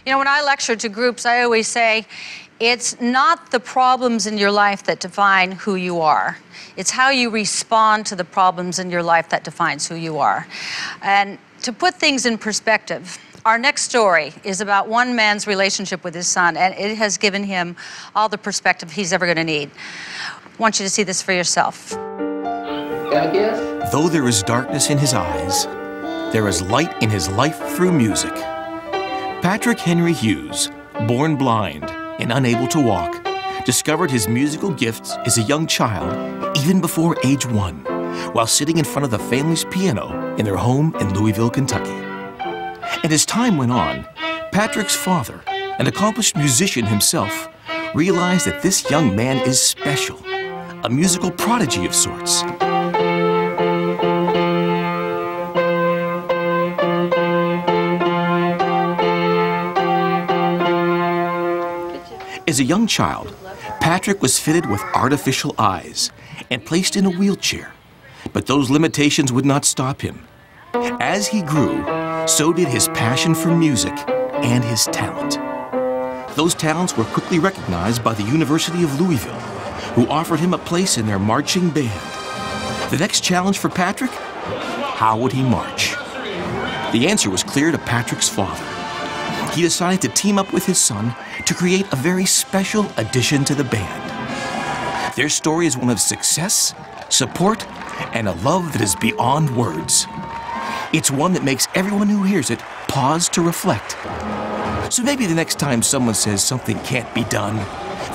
You know, when I lecture to groups, I always say, it's not the problems in your life that define who you are. It's how you respond to the problems in your life that defines who you are. And to put things in perspective, our next story is about one man's relationship with his son, and it has given him all the perspective he's ever going to need. I want you to see this for yourself. Though there is darkness in his eyes, there is light in his life through music. Patrick Henry Hughes, born blind and unable to walk, discovered his musical gifts as a young child, even before age 1, while sitting in front of the family's piano in their home in Louisville, Kentucky. And as time went on, Patrick's father, an accomplished musician himself, realized that this young man is special, a musical prodigy of sorts. As a young child, Patrick was fitted with artificial eyes and placed in a wheelchair, but those limitations would not stop him. As he grew, so did his passion for music and his talent. Those talents were quickly recognized by the University of Louisville, who offered him a place in their marching band. The next challenge for Patrick? How would he march? The answer was clear to Patrick's father. He decided to team up with his son to create a very special addition to the band. Their story is one of success, support, and a love that is beyond words. It's one that makes everyone who hears it pause to reflect. So maybe the next time someone says something can't be done,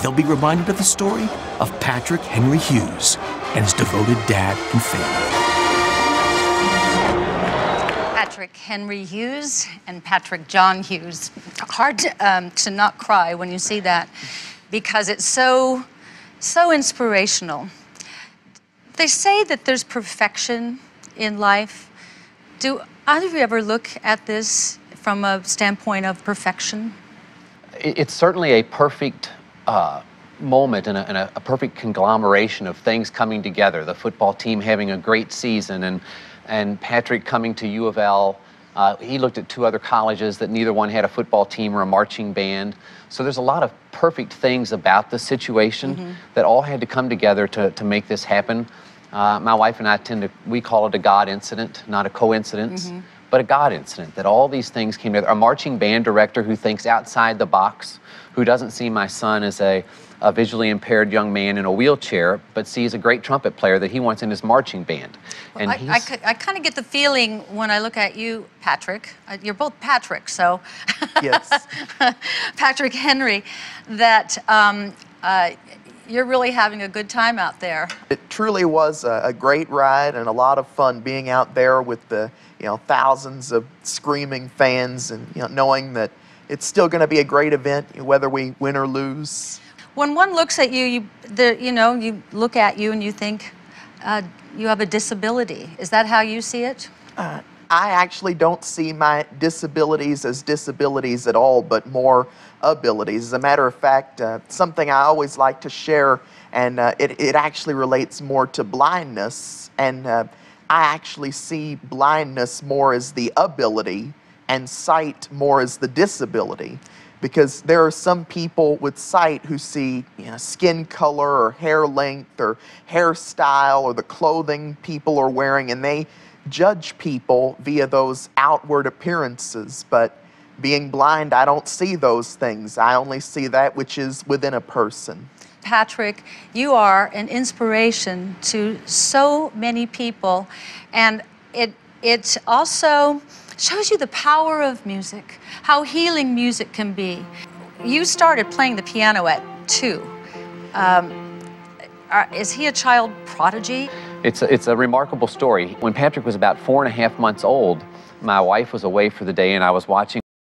they'll be reminded of the story of Patrick Henry Hughes and his devoted dad and family. Patrick Henry Hughes and Patrick John Hughes. Hard to not cry when you see that, because it's so inspirational. They say that there's perfection in life. Do either of you ever look at this from a standpoint of perfection? It's certainly a perfect moment and a perfect conglomeration of things coming together. The football team having a great season, and Patrick coming to U of L. He looked at 2 other colleges that neither one had a football team or a marching band. So there's a lot of perfect things about the situation that all had to come together to make this happen. My wife and I we call it a God incident, not a coincidence, but a God incident, that all these things came together. A marching band director who thinks outside the box, who doesn't see my son as a visually impaired young man in a wheelchair, but sees a great trumpet player that he wants in his marching band. Well, and I kind of get the feeling when I look at you, Patrick, you're both Patrick, so yes. Patrick Henry, that you're really having a good time out there. It truly was a great ride and a lot of fun being out there with the thousands of screaming fans, and knowing that it's still going to be a great event whether we win or lose. When one looks at you, you look at you and you think you have a disability. Is that how you see it? I actually don't see my disabilities as disabilities at all, but more abilities. As a matter of fact, something I always like to share, and it actually relates more to blindness, and I actually see blindness more as the ability and sight more as the disability. Because there are some people with sight who see skin color or hair length or hairstyle or the clothing people are wearing, and they judge people via those outward appearances. But being blind, I don't see those things. I only see that which is within a person. Patrick, you are an inspiration to so many people, and it also shows you the power of music, how healing music can be. You started playing the piano at 2. Is he a child prodigy? It's a remarkable story. When Patrick was about 4.5 months old, my wife was away for the day, and I was watching